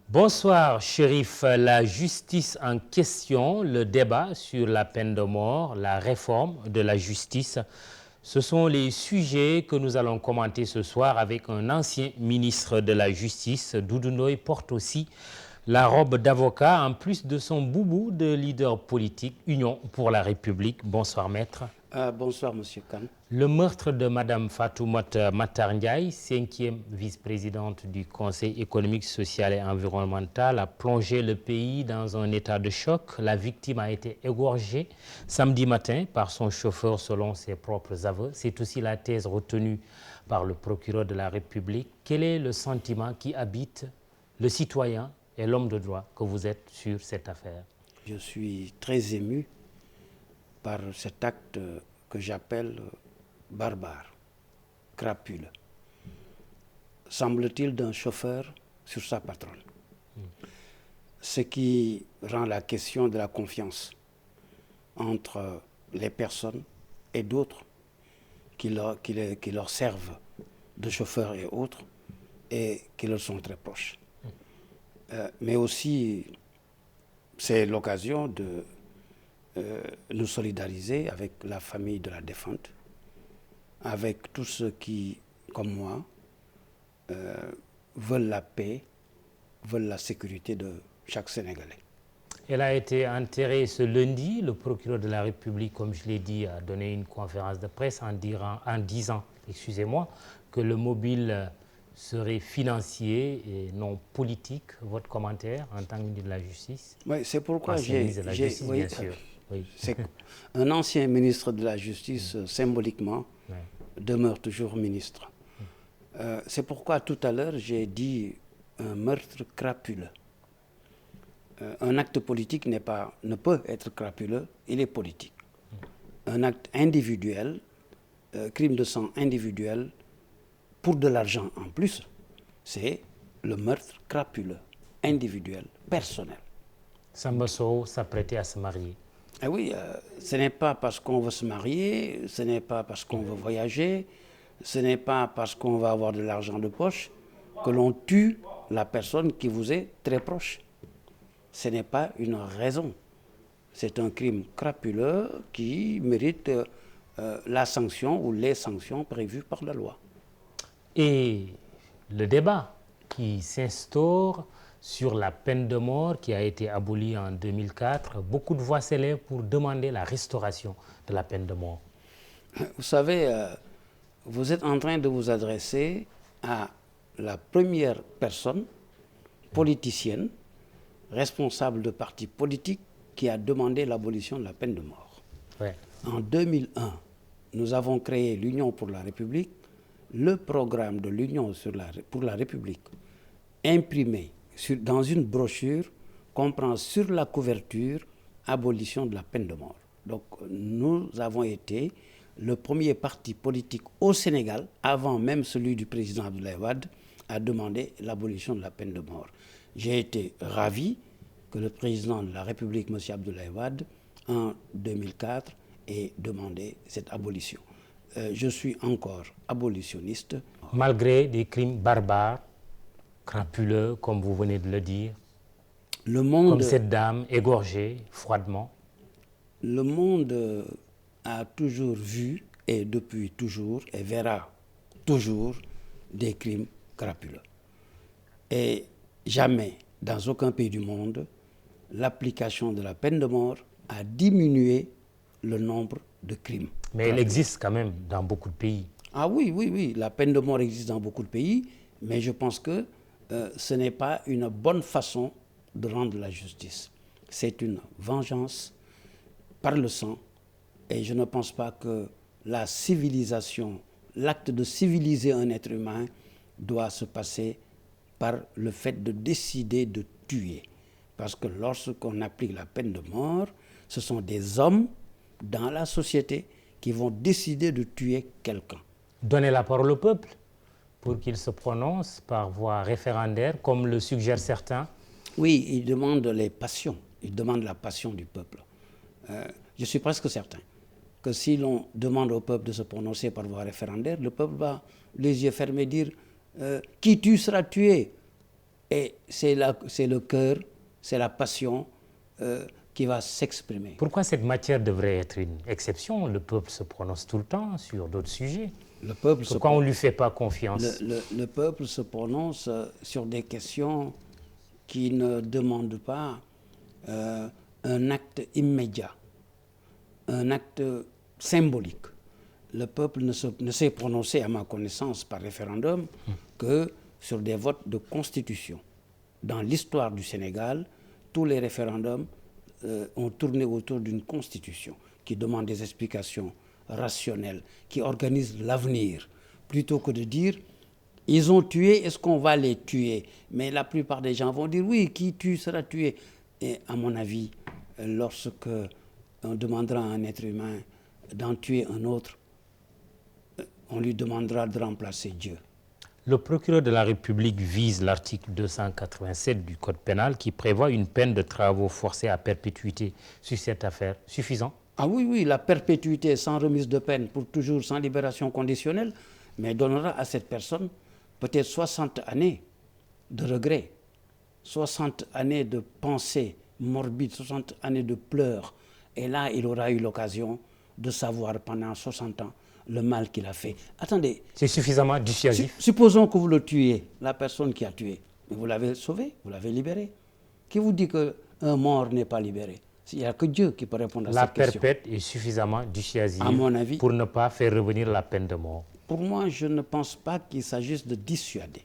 Bonsoir, Chérif. La justice en question, le débat sur la peine de mort, la réforme de la justice, ce sont les sujets que nous allons commenter ce soir avec un ancien ministre de la Justice. Doudou Ndoye porte aussi la robe d'avocat en plus de son boubou de leader politique Union pour la République. Bonsoir, maître. Bonsoir, Monsieur Khan. Le meurtre de Mme Fatoumata Matar Ndiaye, 5e vice-présidente du Conseil économique, social et environnemental, a plongé le pays dans un état de choc. La victime a été égorgée samedi matin par son chauffeur selon ses propres aveux. C'est aussi la thèse retenue par le procureur de la République. Quel est le sentiment qui habite le citoyen et l'homme de droit que vous êtes sur cette affaire? Je suis très ému par cet acte que j'appelle barbare, crapule, semble-t-il d'un chauffeur sur sa patronne. Ce qui rend la question de la confiance entre les personnes et d'autres qui leur servent de chauffeurs et autres et qui leur sont très proches. Mais aussi, c'est l'occasion de nous solidariser avec la famille de la défunte, avec tous ceux qui, comme moi, veulent la paix, veulent la sécurité de chaque Sénégalais. Elle a été enterrée ce lundi. Le procureur de la République, comme je l'ai dit, a donné une conférence de presse en disant, excusez-moi, que le mobile serait financier et non politique. Votre commentaire en tant que ministre de la Justice? Oui, c'est pourquoi Oui. Un ancien ministre de la Justice, symboliquement, demeure toujours ministre. C'est pourquoi tout à l'heure, j'ai dit un meurtre crapuleux. Un acte politique ne peut être crapuleux, il est politique. Un acte individuel, crime de sang individuel, pour de l'argent en plus, c'est le meurtre crapuleux, individuel, personnel. Samba Sow s'apprêtait à se marier. Ah oui, ce n'est pas parce qu'on veut se marier, ce n'est pas parce qu'on veut voyager, ce n'est pas parce qu'on va avoir de l'argent de poche que l'on tue la personne qui vous est très proche. Ce n'est pas une raison. C'est un crime crapuleux qui mérite la sanction ou les sanctions prévues par la loi. Et le débat qui s'instaure sur la peine de mort qui a été abolie en 2004, beaucoup de voix s'élèvent pour demander la restauration de la peine de mort. Vous savez, vous êtes en train de vous adresser à la première personne politicienne, responsable de parti politique, qui a demandé l'abolition de la peine de mort. Ouais. En 2001, nous avons créé l'Union pour la République, le programme de l'Union pour la République, imprimé dans une brochure, comprend sur la couverture abolition de la peine de mort. Donc nous avons été le premier parti politique au Sénégal, avant même celui du président Abdoulaye Wade, à demander l'abolition de la peine de mort. J'ai été ravi que le président de la République, M. Abdoulaye Wade, en 2004, ait demandé cette abolition. Je suis encore abolitionniste. Malgré des crimes barbares, crapuleux, comme vous venez de le dire, comme cette dame égorgée froidement. Le monde a toujours vu, et depuis toujours, et verra toujours des crimes crapuleux. Et jamais, dans aucun pays du monde, l'application de la peine de mort a diminué le nombre de crimes. Mais elle existe quand même dans beaucoup de pays. Ah oui, la peine de mort existe dans beaucoup de pays, mais je pense que ce n'est pas une bonne façon de rendre la justice. C'est une vengeance par le sang, et je ne pense pas que la civilisation, l'acte de civiliser un être humain doit se passer par le fait de décider de tuer. Parce que lorsqu'on applique la peine de mort, ce sont des hommes dans la société qui vont décider de tuer quelqu'un. Donner la parole au peuple pour qu'il se prononce par voie référendaire, comme le suggèrent certains. Oui, ils demandent les passions, ils demandent la passion du peuple. Je suis presque certain que si l'on demande au peuple de se prononcer par voie référendaire, le peuple va, les yeux fermés, dire qui tue sera tué. Et c'est le cœur, c'est la passion qui va s'exprimer. Pourquoi cette matière devrait être une exception? Le peuple se prononce tout le temps sur d'autres sujets. Pourquoi on ne lui fait pas confiance? Le peuple se prononce sur des questions qui ne demandent pas un acte immédiat, un acte symbolique. Le peuple ne s'est prononcé, à ma connaissance, par référendum que sur des votes de constitution. Dans l'histoire du Sénégal, tous les référendums ont tourné autour d'une constitution qui demande des explications rationnelles, qui organise l'avenir, plutôt que de dire ils ont tué, est-ce qu'on va les tuer? Mais la plupart des gens vont dire oui, qui tue sera tué. Et à mon avis, lorsque on demandera à un être humain d'en tuer un autre, on lui demandera de remplacer Dieu. Le procureur de la République vise l'article 287 du Code pénal qui prévoit une peine de travaux forcés à perpétuité sur cette affaire. Suffisant? Ah oui, oui, la perpétuité sans remise de peine pour toujours, sans libération conditionnelle, mais donnera à cette personne peut-être 60 années de regrets, 60 années de pensées morbides, 60 années de pleurs. Et là, il aura eu l'occasion de savoir pendant 60 ans le mal qu'il a fait. Attendez. C'est suffisamment dissuasif. Supposons que vous le tuez, la personne qui a tué. Mais vous l'avez sauvé, vous l'avez libéré. Qui vous dit qu'un mort n'est pas libéré? Il n'y a que Dieu qui peut répondre à cette question. La perpète est suffisamment dissuasive à mon avis, pour ne pas faire revenir la peine de mort. Pour moi, je ne pense pas qu'il s'agisse de dissuader.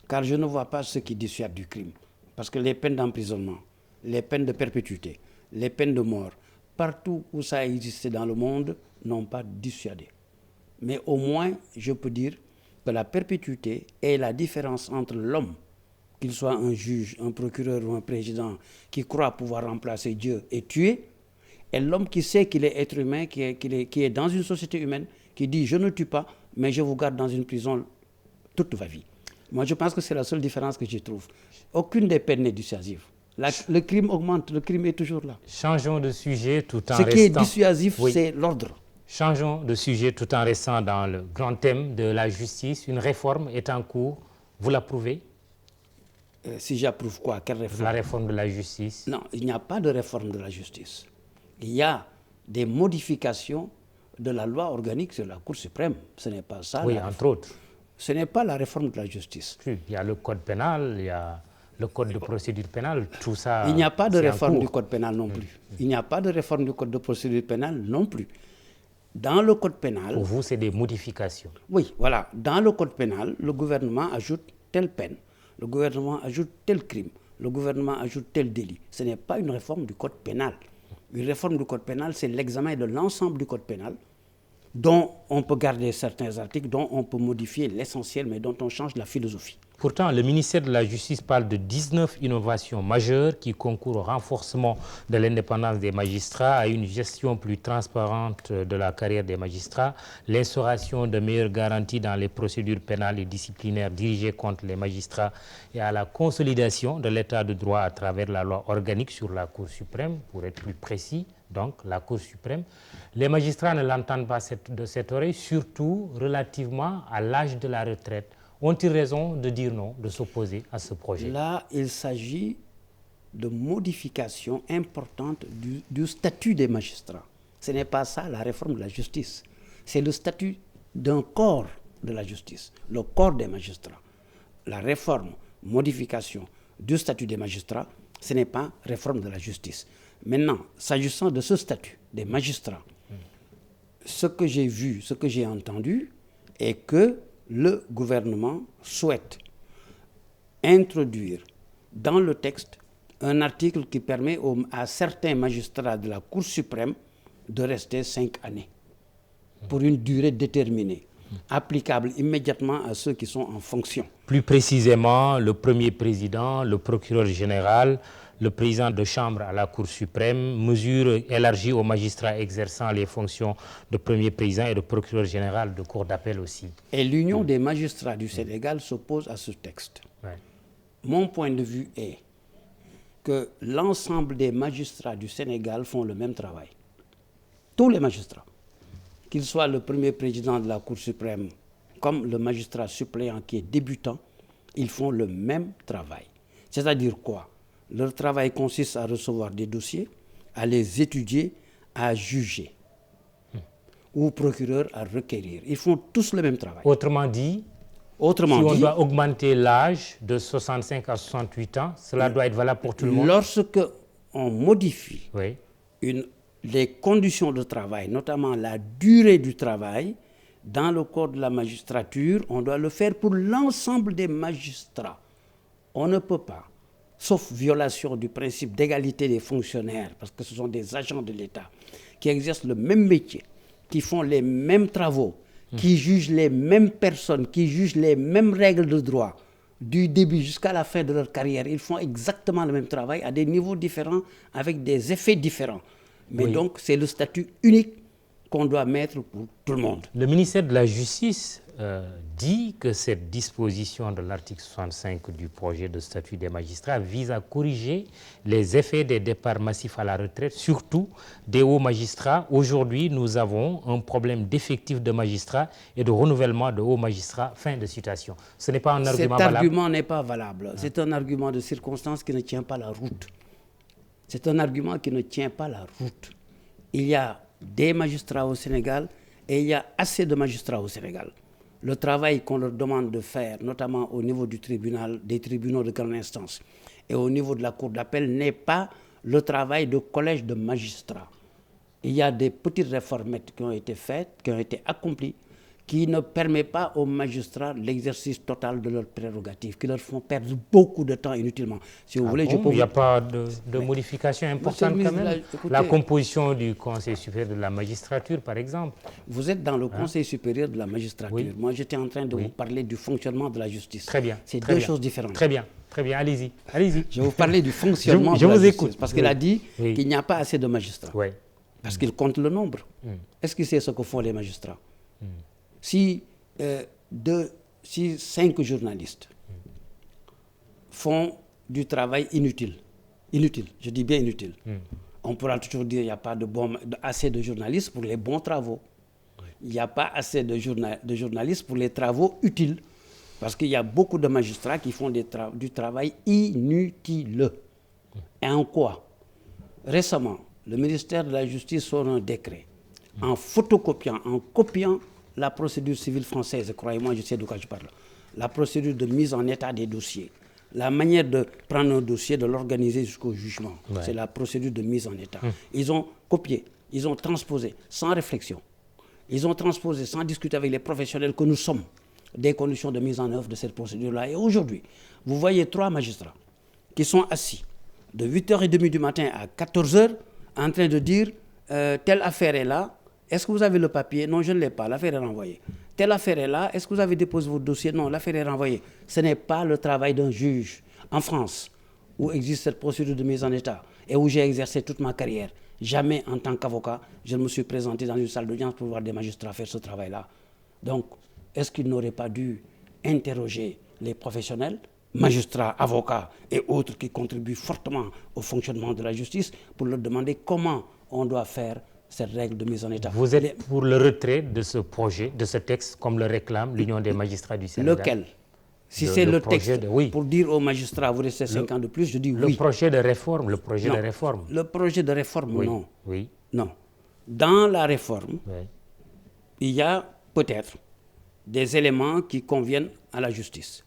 Car je ne vois pas ce qui dissuade du crime. Parce que les peines d'emprisonnement, les peines de perpétuité, les peines de mort, partout où ça a existé dans le monde, n'ont pas dissuadé. Mais au moins, je peux dire que la perpétuité est la différence entre l'homme, qu'il soit un juge, un procureur ou un président, qui croit pouvoir remplacer Dieu et tuer, et l'homme qui sait qu'il est être humain, qui est dans une société humaine, qui dit « je ne tue pas, mais je vous garde dans une prison toute ma vie ». Moi, je pense que c'est la seule différence que je trouve. Aucune des peines n'est dissuasive. Le crime augmente, le crime est toujours là. Changeons de sujet tout en restant... Ce qui est dissuasif, oui, c'est l'ordre. Changeons de sujet tout en restant dans le grand thème de la justice. Une réforme est en cours. Vous l'approuvez? Si j'approuve quoi? Quelle réforme? La réforme de la justice. Non, il n'y a pas de réforme de la justice. Il y a des modifications de la loi organique sur la Cour suprême. Ce n'est pas ça. Oui, entre autres. Ce n'est pas la réforme de la justice. Il y a le code pénal, il y a le code de procédure pénale, tout ça. Il n'y a pas de réforme du code pénal non plus. Il n'y a pas de réforme du code de procédure pénale non plus. Dans le code pénal... Pour vous, c'est des modifications. Oui, voilà. Dans le code pénal, le gouvernement ajoute telle peine. Le gouvernement ajoute tel crime. Le gouvernement ajoute tel délit. Ce n'est pas une réforme du code pénal. Une réforme du code pénal, c'est l'examen de l'ensemble du code pénal, dont on peut garder certains articles, dont on peut modifier l'essentiel, mais dont on change la philosophie. Pourtant, le ministère de la Justice parle de 19 innovations majeures qui concourent au renforcement de l'indépendance des magistrats, à une gestion plus transparente de la carrière des magistrats, l'instauration de meilleures garanties dans les procédures pénales et disciplinaires dirigées contre les magistrats et à la consolidation de l'état de droit à travers la loi organique sur la Cour suprême, pour être plus précis, donc la Cour suprême. Les magistrats ne l'entendent pas de cette oreille, surtout relativement à l'âge de la retraite. Ont-ils raison de dire non, de s'opposer à ce projet? Là, il s'agit de modifications importantes du statut des magistrats. Ce n'est pas ça la réforme de la justice. C'est le statut d'un corps de la justice, le corps des magistrats. La réforme, modification du statut des magistrats, ce n'est pas réforme de la justice. Maintenant, s'agissant de ce statut des magistrats, ce que j'ai vu, ce que j'ai entendu est que le gouvernement souhaite introduire dans le texte un article qui permet à certains magistrats de la Cour suprême de rester 5 années pour une durée déterminée, applicable immédiatement à ceux qui sont en fonction. Plus précisément, le premier président, le procureur général, le président de chambre à la Cour suprême, mesure élargie aux magistrats exerçant les fonctions de premier président et de procureur général de cour d'appel aussi. Et l'Union des magistrats du Sénégal s'oppose à ce texte. Ouais. Mon point de vue est que l'ensemble des magistrats du Sénégal font le même travail. Tous les magistrats, qu'il soit le premier président de la Cour suprême comme le magistrat suppléant qui est débutant, ils font le même travail. C'est-à-dire quoi? Leur travail consiste à recevoir des dossiers, à les étudier, à juger, ou au procureur à requérir. Ils font tous le même travail. Autrement dit, si on doit augmenter l'âge de 65 à 68 ans, cela doit être valable pour tout le monde. Lorsque on modifie les conditions de travail, notamment la durée du travail, dans le code de la magistrature, on doit le faire pour l'ensemble des magistrats. On ne peut pas, sauf violation du principe d'égalité des fonctionnaires, parce que ce sont des agents de l'État qui exercent le même métier, qui font les mêmes travaux, qui jugent les mêmes personnes, qui jugent les mêmes règles de droit, du début jusqu'à la fin de leur carrière. Ils font exactement le même travail à des niveaux différents, avec des effets différents. Mais donc, c'est le statut unique qu'on doit mettre pour tout le monde. Le ministère de la Justice dit que cette disposition de l'article 65 du projet de statut des magistrats vise à corriger les effets des départs massifs à la retraite, surtout des hauts magistrats. Aujourd'hui, nous avons un problème d'effectif de magistrats et de renouvellement de hauts magistrats. Fin de citation. Ce n'est pas un argument valable. Cet argument n'est pas valable. C'est un argument de circonstance qui ne tient pas la route. C'est un argument qui ne tient pas la route. Il y a des magistrats au Sénégal et il y a assez de magistrats au Sénégal. Le travail qu'on leur demande de faire, notamment au niveau du tribunal, des tribunaux de grande instance et au niveau de la cour d'appel, n'est pas le travail de collège de magistrats. Il y a des petites réformettes qui ont été faites, qui ont été accomplies, qui ne permettent pas aux magistrats l'exercice total de leurs prérogatives, qui leur font perdre beaucoup de temps inutilement. Si vous voulez, il n'y a pas de modification importante quand même. La composition du Conseil supérieur de la magistrature, par exemple. Vous êtes dans le Conseil supérieur de la magistrature. Oui. Moi, j'étais en train de vous parler du fonctionnement de la justice. Très bien. C'est deux choses différentes. Très bien. Très bien, allez-y. Allez-y. Je vais vous parler du fonctionnement de la justice. Je vous écoute. Parce qu'il a dit qu'il n'y a pas assez de magistrats. Oui. Parce qu'il compte le nombre. Est-ce qu'il sait ce que font les magistrats? Si 5 journalistes font du travail inutile, je dis bien inutile, on pourra toujours dire qu'il n'y a pas assez de journalistes pour les bons travaux. Il n'y a pas assez de journalistes pour les travaux utiles. Parce qu'il y a beaucoup de magistrats qui font du travail inutile. Et en quoi? Récemment, le ministère de la Justice sort un décret en photocopiant, en copiant la procédure civile française, croyez-moi, je sais de quoi je parle. La procédure de mise en état des dossiers. La manière de prendre un dossier, de l'organiser jusqu'au jugement. C'est la procédure de mise en état. Ils ont copié, ils ont transposé sans réflexion. Ils ont transposé sans discuter avec les professionnels que nous sommes des conditions de mise en œuvre de cette procédure-là. Et aujourd'hui, vous voyez 3 magistrats qui sont assis de 8h30 du matin à 14h en train de dire telle affaire est là. Est-ce que vous avez le papier? Non, je ne l'ai pas. L'affaire est renvoyée. Telle affaire est là. Est-ce que vous avez déposé votre dossier? Non, l'affaire est renvoyée. Ce n'est pas le travail d'un juge. En France, où existe cette procédure de mise en état et où j'ai exercé toute ma carrière, jamais en tant qu'avocat, je ne me suis présenté dans une salle d'audience pour voir des magistrats faire ce travail-là. Donc, est-ce qu'il n'aurait pas dû interroger les professionnels, magistrats, avocats et autres qui contribuent fortement au fonctionnement de la justice pour leur demander comment on doit faire cette règle de mise en état? Vous êtes pour le retrait de ce projet, de ce texte, comme le réclame l'Union des magistrats du Sénégal? Lequel? Si c'est le texte, pour dire aux magistrats, vous restez 5 ans de plus, je dis oui. Le projet de réforme, le projet de réforme. Le projet de réforme, non. Oui. Non. Dans la réforme, il y a peut-être des éléments qui conviennent à la justice.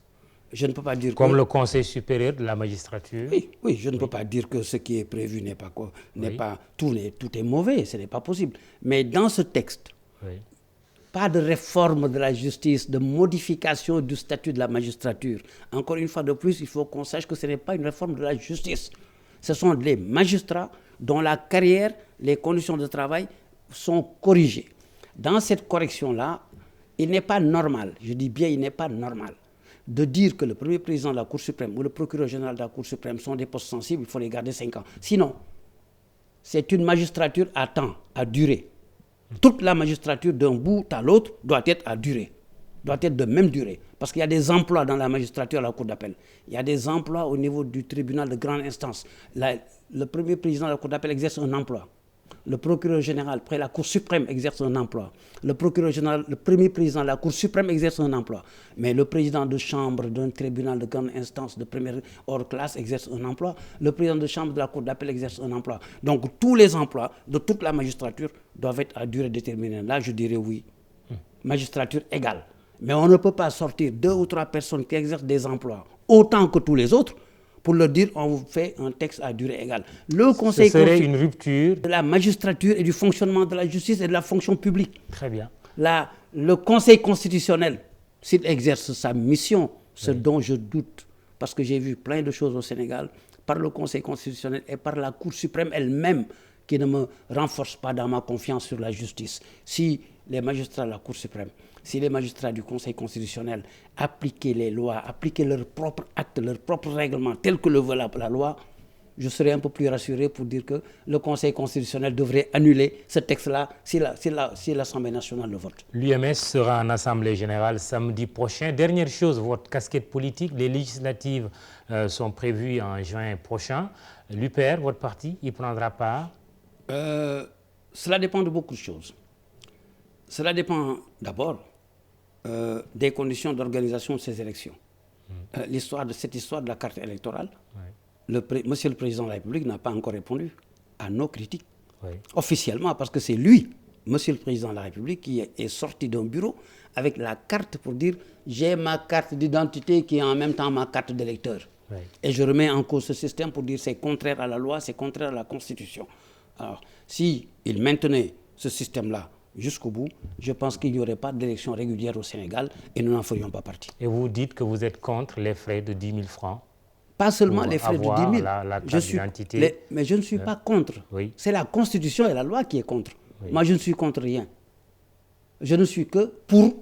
Je ne peux pas dire comme le Conseil supérieur de la magistrature. Oui, je ne peux pas dire que ce qui est prévu n'est pas tout est mauvais, ce n'est pas possible. Mais dans ce texte, pas de réforme de la justice, de modification du statut de la magistrature. Encore une fois de plus, il faut qu'on sache que ce n'est pas une réforme de la justice. Ce sont les magistrats dont la carrière, les conditions de travail sont corrigées. Dans cette correction-là, il n'est pas normal, je dis bien il n'est pas normal, de dire que le premier président de la Cour suprême ou le procureur général de la Cour suprême sont des postes sensibles, il faut les garder 5 ans. Sinon, c'est une magistrature à temps, à durée. Toute la magistrature d'un bout à l'autre doit être à durée, doit être de même durée. Parce qu'il y a des emplois dans la magistrature à la Cour d'appel. Il y a des emplois au niveau du tribunal de grande instance. Le premier président de la Cour d'appel exerce un emploi. le procureur général près la Cour suprême exerce un emploi. Le procureur général, le premier président de la Cour suprême exerce un emploi. Mais le président de chambre d'un tribunal de grande instance de première hors classe exerce un emploi. Le président de chambre de la Cour d'appel exerce un emploi. Donc tous les emplois de toute la magistrature doivent être à durée déterminée. Là, je dirais oui. Magistrature égale. Mais on ne peut pas sortir 2 ou 3 personnes qui exercent des emplois autant que tous les autres pour leur dire on fait un texte à durée égale. Le Conseil Ce serait une rupture de la magistrature et du fonctionnement de la justice et de la fonction publique. Très bien. Le Conseil constitutionnel, s'il exerce sa mission, ce dont je doute, parce que j'ai vu plein de choses au Sénégal, par le Conseil constitutionnel et par la Cour suprême elle-même, qui ne me renforce pas dans ma confiance sur la justice. Si les magistrats de la Cour suprême, si les magistrats du Conseil constitutionnel appliquaient les lois, appliquaient leurs propres actes, leurs propres règlements, tels que le veut la loi, je serais un peu plus rassuré pour dire que le Conseil constitutionnel devrait annuler ce texte-là si l'Assemblée nationale le vote. L'UMS sera en Assemblée générale samedi prochain. Dernière chose, votre casquette politique, les législatives sont prévues en juin prochain. L'UPR, votre parti, y prendra part? Cela dépend de beaucoup de choses. Cela dépend d'abord des conditions d'organisation de ces élections. Cette histoire de la carte électorale, Monsieur le Président de la République n'a pas encore répondu à nos critiques. Officiellement, parce que c'est lui, Monsieur le Président de la République, qui est sorti d'un bureau avec la carte pour dire « j'ai ma carte d'identité qui est en même temps ma carte d'électeur ». Et je remets en cause ce système pour dire c'est contraire à la loi, c'est contraire à la Constitution. Alors, s'il maintenait ce système-là jusqu'au bout, je pense qu'il n'y aurait pas d'élection régulière au Sénégal et nous n'en ferions pas partie. Et vous dites que vous êtes contre les frais de 10 000 francs? Pas seulement les frais de 10 000. La carte d'identité. Mais je ne suis pas contre. C'est la Constitution et la loi qui est contre. Moi, je ne suis contre rien. Je ne suis que pour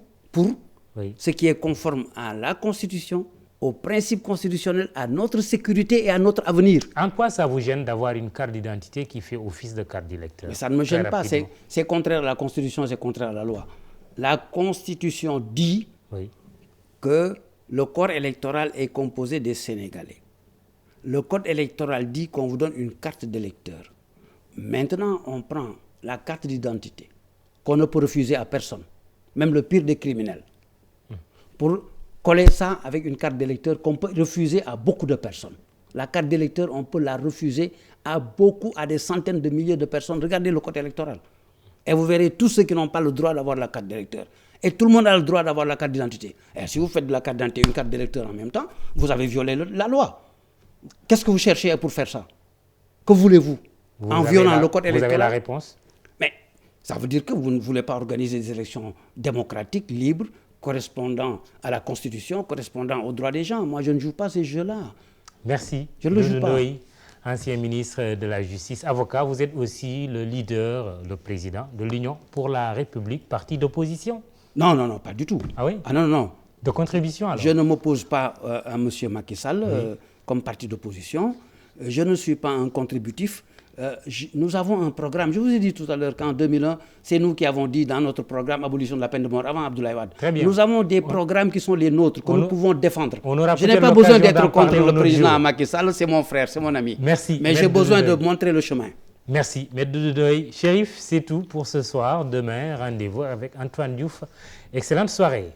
ce qui est conforme à la Constitution, aux principes constitutionnels, à notre sécurité et à notre avenir. En quoi ça vous gêne d'avoir une carte d'identité qui fait office de carte d'électeur? Mais ça ne me gêne pas, c'est contraire à la Constitution, c'est contraire à la loi. La Constitution dit que le corps électoral est composé des Sénégalais. Le code électoral dit qu'on vous donne une carte d'électeur. Maintenant, on prend la carte d'identité, qu'on ne peut refuser à personne, même le pire des criminels, pour coller ça avec une carte d'électeur qu'on peut refuser à beaucoup de personnes. La carte d'électeur, on peut la refuser à des centaines de milliers de personnes. Regardez le code électoral. Et vous verrez tous ceux qui n'ont pas le droit d'avoir la carte d'électeur. Et tout le monde a le droit d'avoir la carte d'identité. Et si vous faites de la carte d'identité une carte d'électeur en même temps, vous avez violé la loi. Qu'est-ce que vous cherchez pour faire ça? Que voulez-vous? En violant le code électoral? Vous avez la réponse? Mais ça veut dire que vous ne voulez pas organiser des élections démocratiques, libres, correspondant à la Constitution, correspondant aux droits des gens. Moi, je ne joue pas ces jeux-là. Merci. Je ne le joue pas. Ancien ministre de la Justice, avocat, vous êtes aussi le leader, le président de l'Union pour la République, parti d'opposition. Non, pas du tout. Ah oui? Ah non. De contribution alors? Je ne m'oppose pas à M. Macky Sall comme parti d'opposition. Je ne suis pas un contributif. Nous avons un programme. Je vous ai dit tout à l'heure qu'en 2001, c'est nous qui avons dit dans notre programme abolition de la peine de mort avant Abdoulaye Wade. Très bien. Nous avons des programmes qui sont les nôtres, que nous pouvons défendre. Je n'ai pas besoin d'être contre le président Macky Sall, c'est mon frère, c'est mon ami. Merci. Mais j'ai besoin de montrer le chemin. Merci. Maître Doudou Chérif, c'est tout pour ce soir. Demain, rendez-vous avec Antoine Diouf. Excellente soirée.